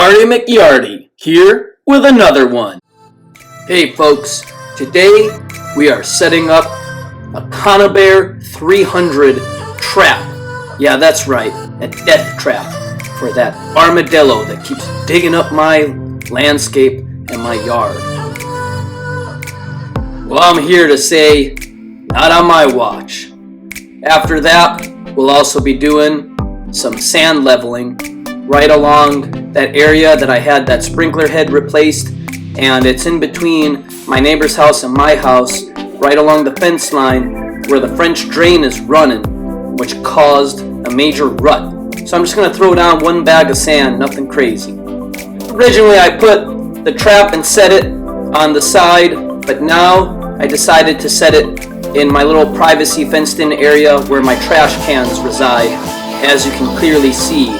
Artie McYardie here with another one. Hey folks, today we are setting up a Conibear 300 trap. Yeah, that's right, a death trap for that armadillo that keeps digging up my landscape and my yard. Well, I'm here to say, not on my watch. After that, we'll also be doing some sand leveling right along that area that I had that sprinkler head replaced, and it's in between my neighbor's house and my house, right along the fence line where the French drain is running, which caused a major rut. So I'm just going to throw down one bag of sand, nothing crazy. Originally I put the trap and set it on the side, but now I decided to set it in my little privacy fenced in area where my trash cans reside. As you can clearly see,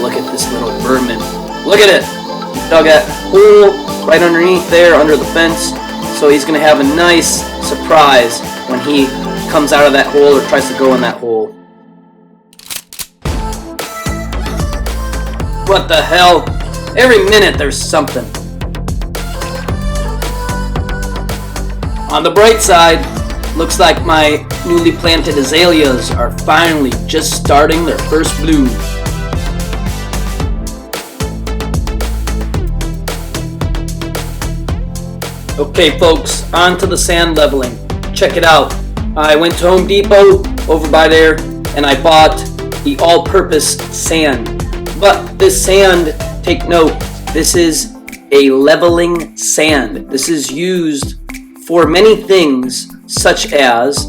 look at this little vermin. Look at it! He dug a hole right underneath there, under the fence. So he's going to have a nice surprise when he comes out of that hole or tries to go in that hole. What the hell? Every minute there's something. On the bright side, looks like my newly planted azaleas are finally just starting their first bloom. Okay folks, on to the sand leveling. Check it out. I went to Home Depot over by there and I bought the all-purpose sand. But this sand, take note, this is a leveling sand. This is used for many things, such as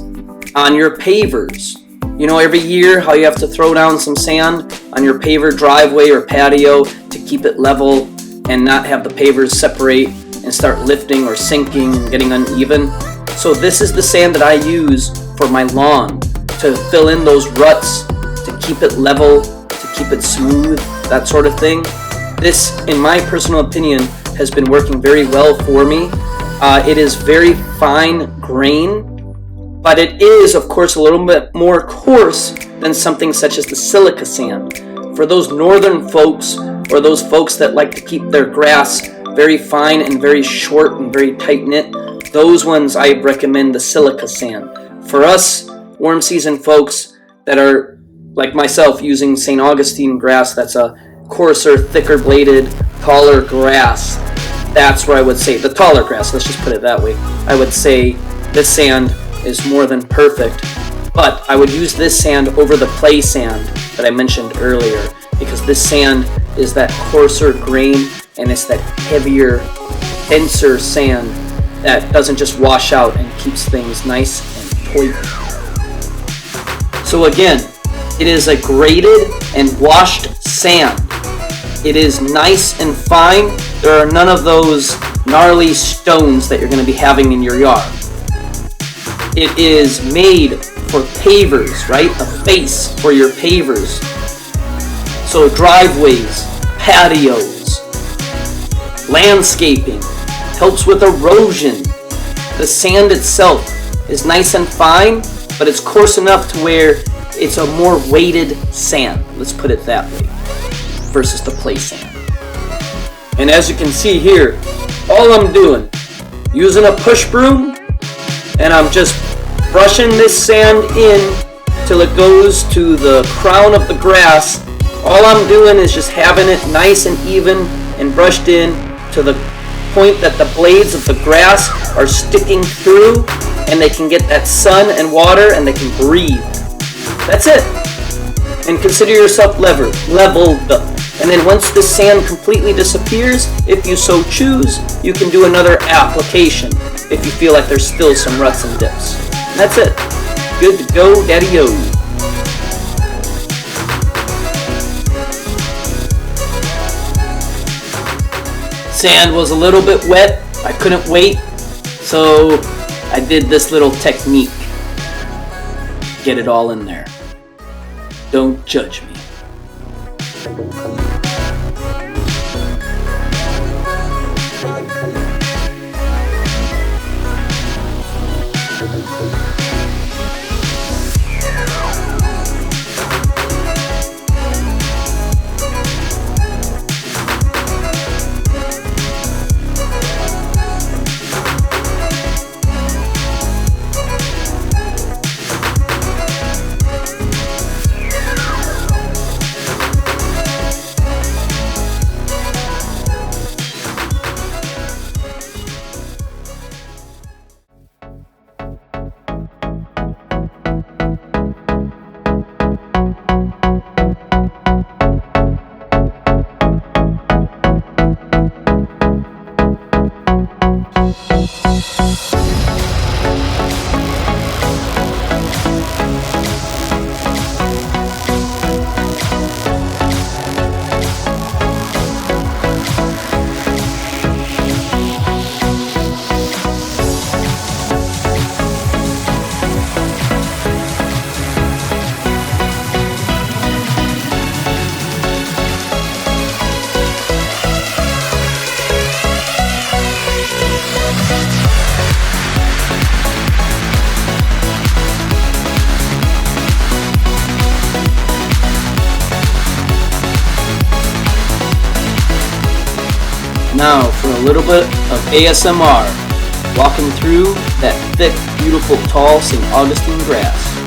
on your pavers. You know, every year how you have to throw down some sand on your paver driveway or patio to keep it level and not have the pavers separate and start lifting or sinking and getting uneven. So this is the sand that I use for my lawn to fill in those ruts, to keep it level, to keep it smooth, that sort of thing. This, in my personal opinion, has been working very well for me. It is very fine grain, but it is, of course, a little bit more coarse than something such as the silica sand. For those northern folks, or those folks that like to keep their grass very fine and very short and very tight-knit, those ones I recommend the silica sand. For us warm season folks that are like myself using St Augustine grass, that's a coarser, thicker bladed, taller grass, that's where I would say, the taller grass, let's just put it that way, I would say this sand is more than perfect. But I would use this sand over the play sand that I mentioned earlier, because this sand is that coarser grain and it's that heavier, denser sand that doesn't just wash out and keeps things nice and tight. So again, it is a graded and washed sand. It is nice and fine. There are none of those gnarly stones that you're going to be having in your yard. It is made for pavers, right? A base for your pavers. So driveways, patios, landscaping, helps with erosion. The sand itself is nice and fine, but it's coarse enough to where it's a more weighted sand, let's put it that way, versus the play sand. And as you can see here, all I'm doing, using a push broom, and I'm just brushing this sand in till it goes to the crown of the grass. All I'm doing is just having it nice and even and brushed in to the point that the blades of the grass are sticking through and they can get that sun and water and they can breathe. That's it. And consider yourself leveled. And then once the sand completely disappears, if you so choose, you can do another application if you feel like there's still some ruts and dips. And that's it. Good to go, daddy-o. Sand was a little bit wet. I couldn't wait, so I did this little technique. Get it all in there. Don't judge me. Now for a little bit of ASMR, walking through that thick, beautiful, tall St. Augustine grass.